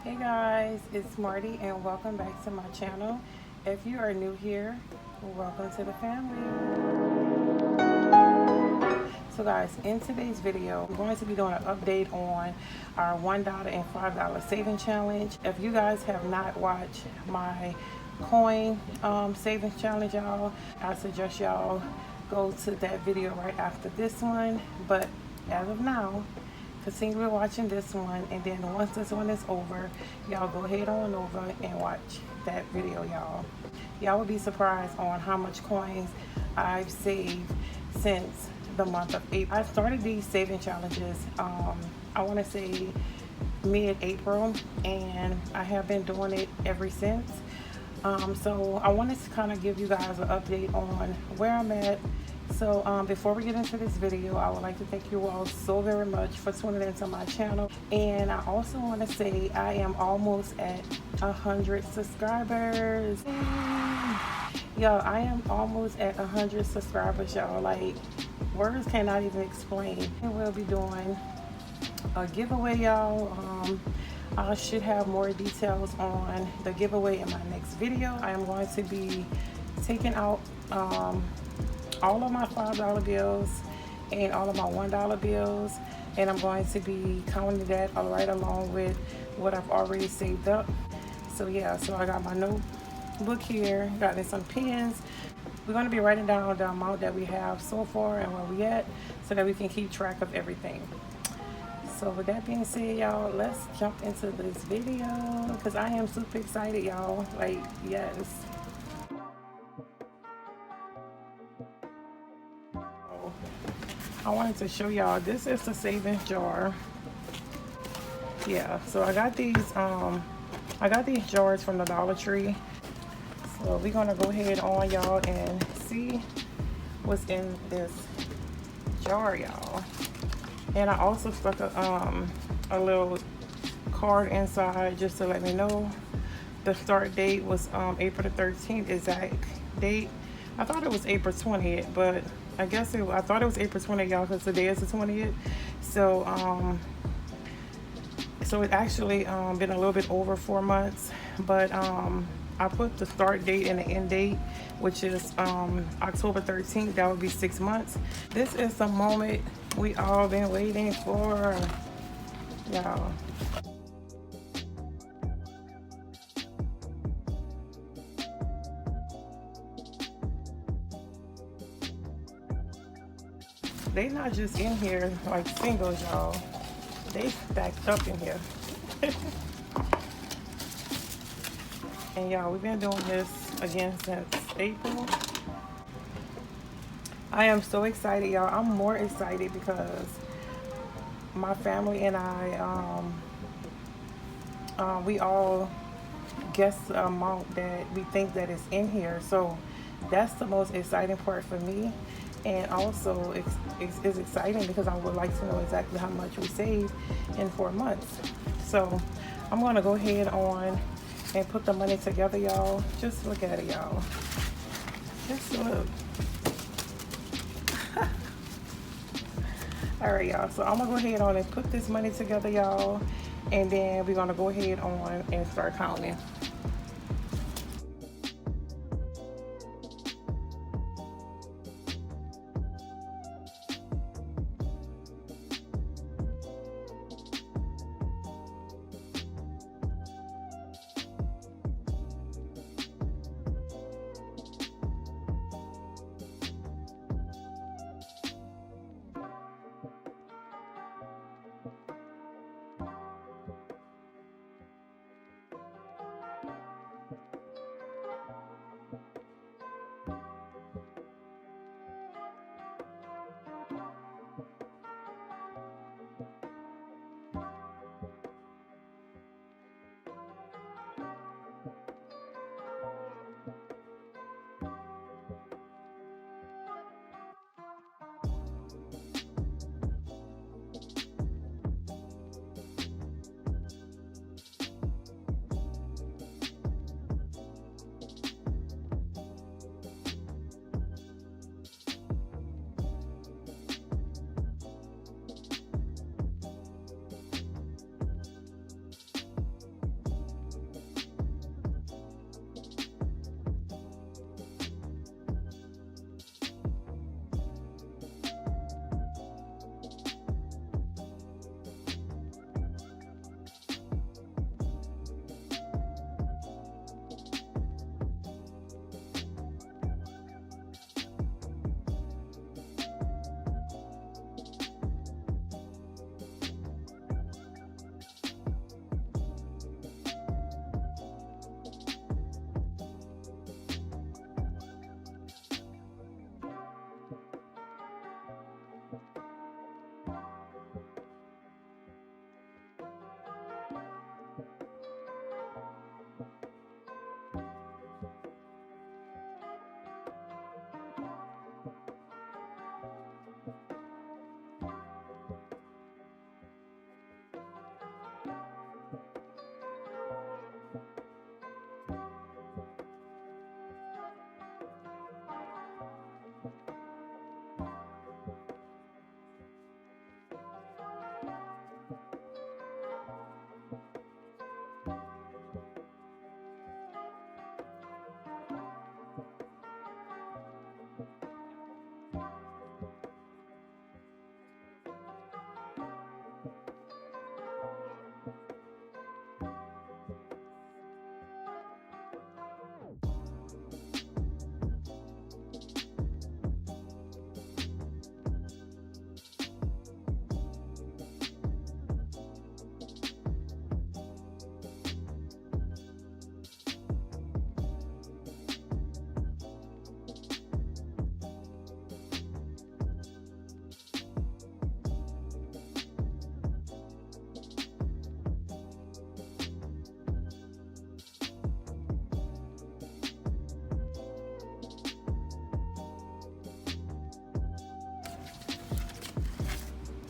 Hey guys, it's Marty and welcome back to my channel. If you are new here, welcome to the family. So guys, in today's video, I'm going to be doing an update on our $1 and $5 saving challenge. If you guys have not watched my coin savings challenge, y'all, I suggest y'all go to that video right after this one. But as of now, continue watching this one, and then once this one is over, y'all go ahead on over and watch that video, y'all. Y'all will be surprised on how much coins I've saved since the month of April. I started these saving challenges, I want to say mid-April, and I have been doing it ever since. So I wanted to kind of give you guys an update on where I'm at. So before we get into this video, I would like to thank you all so very much for tuning into my channel. And I also want to say I am almost at 100 subscribers. Y'all, I am almost at 100 subscribers, y'all. Like, words cannot even explain. And we'll be doing a giveaway, y'all. I should have more details on the giveaway in my next video. I am going to be taking out all of my $5 bills and all of my $1 bills, and I'm going to be counting that right along with what I've already saved up. So yeah, so I got my notebook here, got me some pens. We're going to be writing down the amount that we have so far and where we at, so that we can keep track of everything. So with that being said, y'all, let's jump into this video because I am super excited, y'all. Like, yes. I wanted to show y'all, this is the savings jar. Yeah, so I got these jars from the Dollar Tree. So we're gonna go ahead on, y'all, and see what's in this jar, y'all. And I also stuck a little card inside just to let me know the start date was April the 13th, exact date. I thought it was April 20th, but I guess I thought it was April 20th, y'all, because today is the 20th. So so it actually been a little bit over 4 months, but I put the start date and the end date, which is October 13th. That would be 6 months. This is the moment we all been waiting for, y'all. They not just in here like singles, y'all. They stacked up in here. And y'all, we've been doing this again since April. I am so excited, y'all. I'm more excited because my family and I, we all guess the amount that we think that is in here. So that's the most exciting part for me. And also it's exciting because I would like to know exactly how much we saved in 4 months. So I'm gonna go ahead on and put the money together, y'all. Just look at it, y'all. Just look. All right, y'all, so I'm gonna go ahead on and put this money together, y'all, and then we're gonna go ahead on and start counting.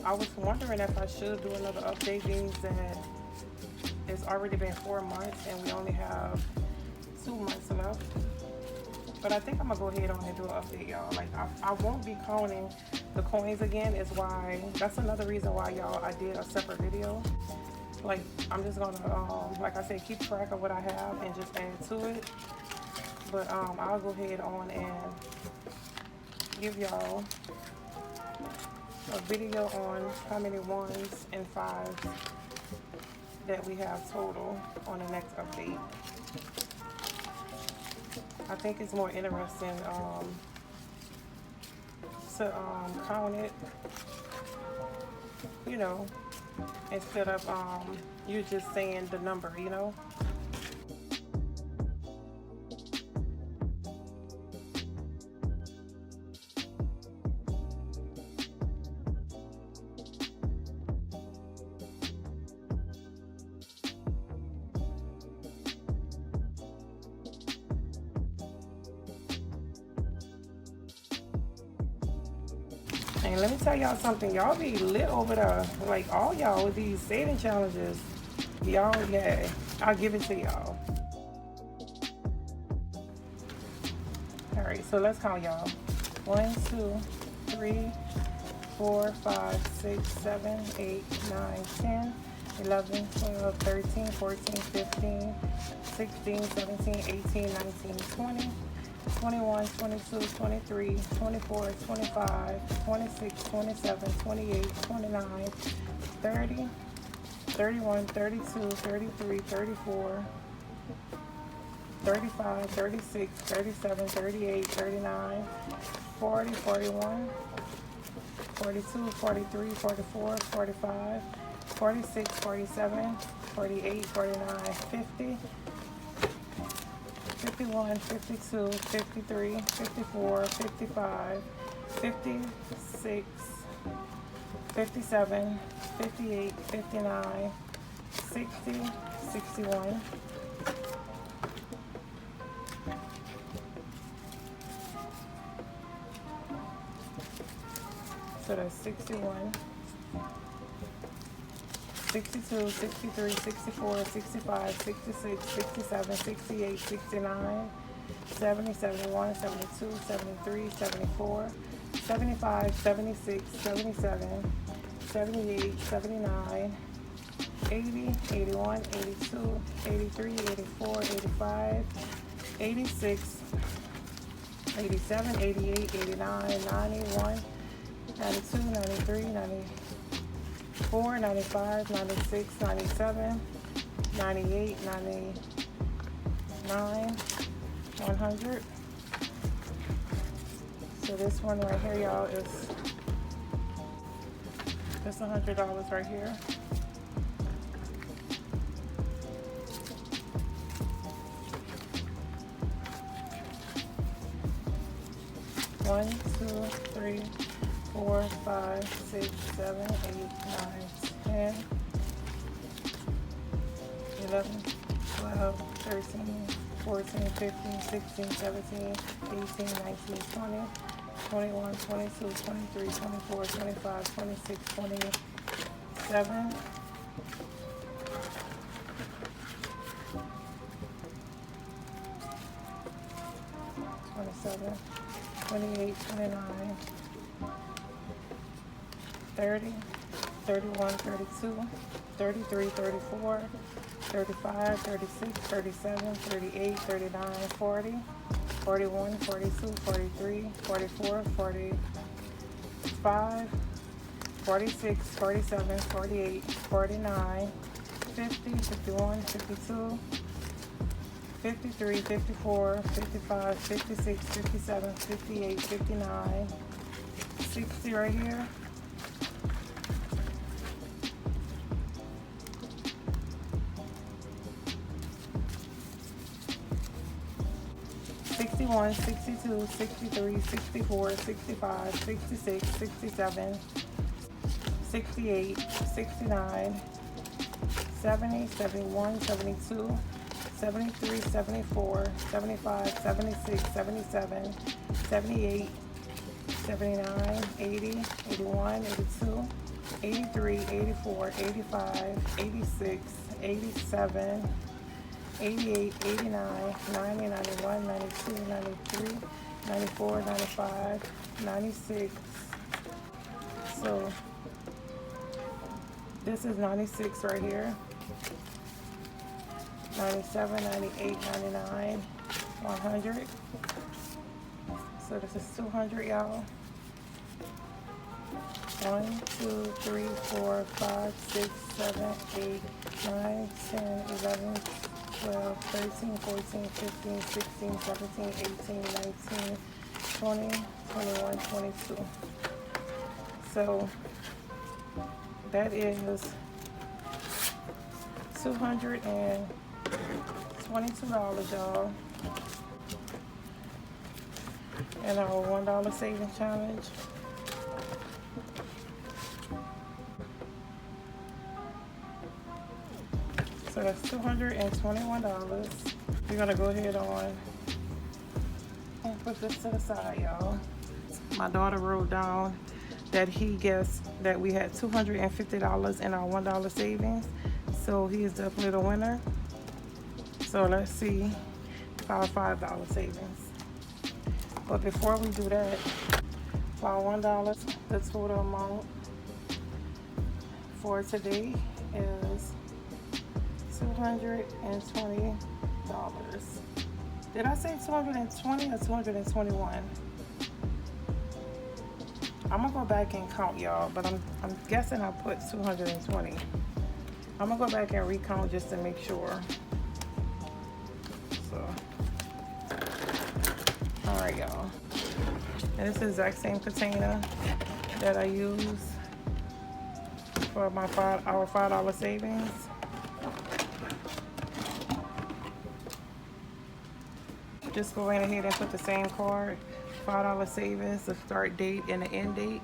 I was wondering if I should do another update, being that it's already been 4 months and we only have 2 months left. But I think I'm gonna go ahead on and do an update, y'all. Like I won't be counting the coins again. Is why, that's another reason why, y'all, I did a separate video. Like I'm just gonna like I said, keep track of what I have and just add to it. But I'll go ahead on and give y'all a video on how many 1s and 5s that we have total on the next update. I think it's more interesting to count it, you know, instead of you just saying the number, you know. And let me tell y'all something, y'all be lit over there, like all y'all with these saving challenges. Y'all, yeah, I'll give it to y'all. All right, so let's count, y'all. 1, 2, 3, 4, 5, 6, 7, 8, 9, 10, 11, 12, 13, 14, 15, 16, 17, 18, 19, 20. 21, 22, 23, 24, 25, 26, 27, 28, 29, 30, 31, 32, 33, 34, 35, 36, 37, 38, 39, 40, 41, 42, 43, 44, 45, 46, 47, 48, 49, 50, 51, 52, 53, 54, 55, 56, 57, 58, 59, 60, 61. So that's 61. 62, 63, 64, 65, 66, 67, 68, 69, 70, 71, 72, 73, 74, 75, 76, 77, 78, 79, 80, 81, 82, 83, 84, 85, 86, 87, 88, 89, 91, 92, 93, 94, 95, 96, 97, 98, 99, 100. So this one right here, y'all, is just $100 right here. One, 2, 3, 4, 5, 6, 7, 8, 9, 10, 11, 12, 13, 14, 15, 16, 17, 18, 19, 20, 21, 22, 23, 24, 25, 26, 27, 27, 28, 29, 30, 31, 32, 33, 34, 35, 36, 37, 38, 39, 40, 41, 42, 43, 44, 45, 46, 47, 48, 49, 50, 51, 52, 53, 54, 55, 56, 57, 58, 59, 60 right here. 61, 62, 63, 64, 65, 66, 67, 68, 69, 70, 71, 72, 73, 74, 75, 76, 77, 78, 79, 80, 81, 82, 83, 84, 85, 86, 87, 88, 89, 90, 91, 92, 93, 94, 95, 96. So this is 96 right here. 97, 98, 99, 100. So this is 200, y'all. 1, 2, 3, 4, 5, 6, 7, 8, 9, 10, 11, 12, 13, 14, 15, 16, 17, 18, 19, 20, 21, 22. So that is $222, y'all. And our $1 savings challenge. So that's $221. We're gonna go ahead on and put this to the side, y'all. My daughter wrote down that he guessed that we had $250 in our $1 savings. So he is definitely the winner. So let's see our $5 savings. But before we do that, for our $1, the total amount for today is $220. Did I say 220 or 221? I'm gonna go back and count, y'all, but I'm guessing I put 220. I'm gonna go back and recount just to make sure. So, all right, y'all. And it's the exact same container that I use for our $5 savings. Just go right ahead and put the same card, $5 savings, the start date and the end date.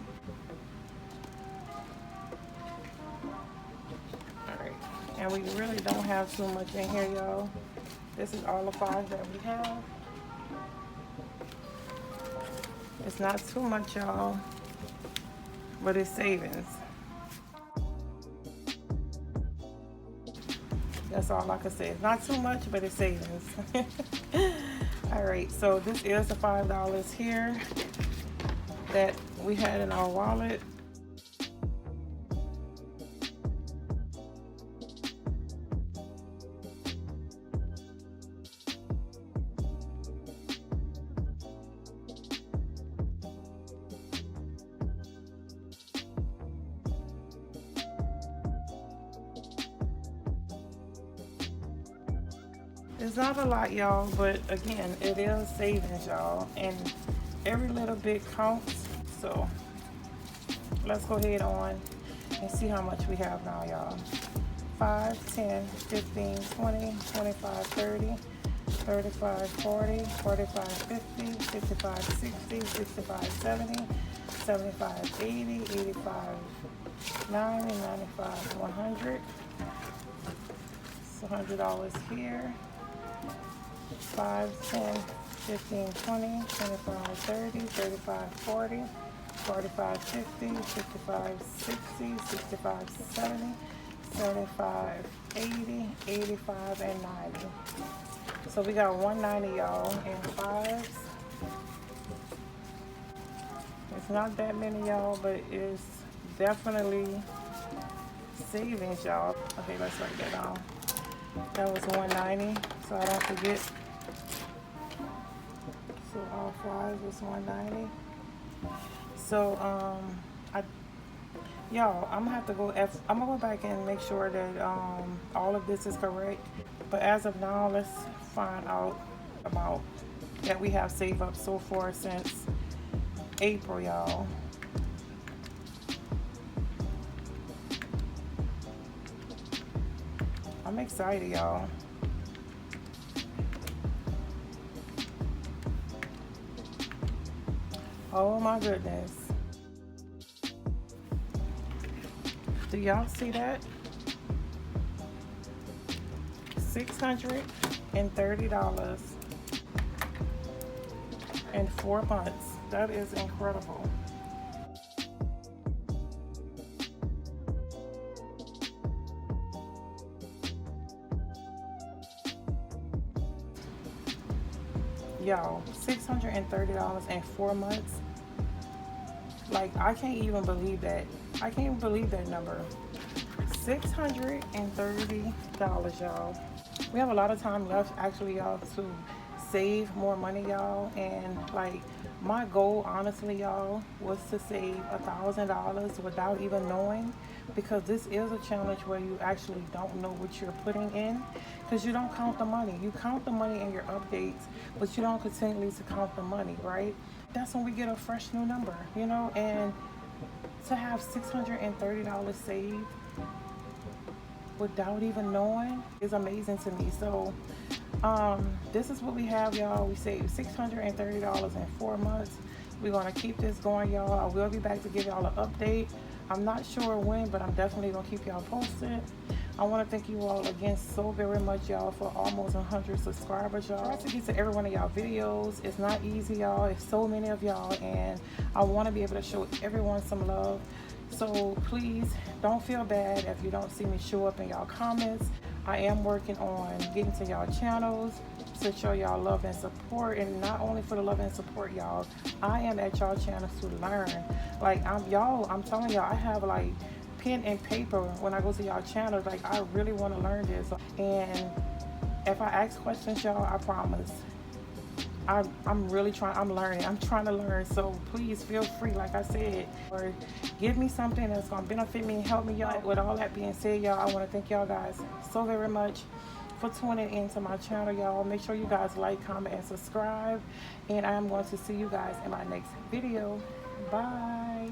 All right, and we really don't have too much in here, y'all. This is all the $5 that we have. It's not too much, y'all, but it's savings. That's all I can say. It's not too much, but it's savings. All right, so this is the $5 here that we had in our wallet. It's not a lot, y'all, but again, it is savings, y'all, and every little bit counts. So let's go ahead on and see how much we have now, y'all. 5, 10, 15, 20, 25, 30, 35, 40, 45, 50, 55, 60, 65, 70, 75, 80, 85, 90, 95, 100. So $100 here. 5, 10, 15, 20, 25, 30, 35, 40, 45, 50, 55, 60, 65, 70, 75, 80, 85, and 90. So we got 190, y'all, in fives. It's not that many, y'all, but it's definitely savings, y'all. Okay, let's write that down. That was 190, so I don't forget. So all fives was 190. So y'all, I'm gonna have to go. I'm gonna go back and make sure that all of this is correct. But as of now, let's find out about that we have saved up so far since April, y'all. I'm excited, y'all. Oh my goodness. Do y'all see that? $630 in 4 months. That is incredible. y'all, $630 in 4 months. Like, I can't even believe that. I can't even believe that number. $630, y'all. We have a lot of time left, actually, y'all, to save more money, y'all. And like, my goal, honestly, y'all, was to save $1,000 without even knowing, because this is a challenge where you actually don't know what you're putting in, because you don't count the money. You count the money in your updates, but you don't continually to count the money, right? That's when we get a fresh new number, you know. And to have $630 saved without even knowing is amazing to me. So this is what we have, y'all. We saved $630 in 4 months. We're going to keep this going, y'all. I will be back to give y'all an update. I'm not sure when, but I'm definitely going to keep y'all posted. I want to thank you all again so very much, y'all, for almost 100 subscribers, y'all. I try to get to every one of y'all videos. It's not easy, y'all. It's so many of y'all, and I want to be able to show everyone some love. So please don't feel bad if you don't see me show up in y'all comments. I am working on getting to y'all channels to show y'all love and support, and not only for the love and support, y'all, I am at y'all channels to learn. Like, I'm telling y'all, I have like pen and paper when I go to y'all channels. Like, I really want to learn this, and if I ask questions, y'all, I promise I'm really trying. I'm learning. I'm trying to learn. So please feel free, like I said, or give me something that's gonna benefit me and help me, y'all. With all that being said, y'all, I want to thank y'all guys so very much for tuning into my channel, y'all. Make sure you guys like, comment, and subscribe, and I am going to see you guys in my next video. Bye.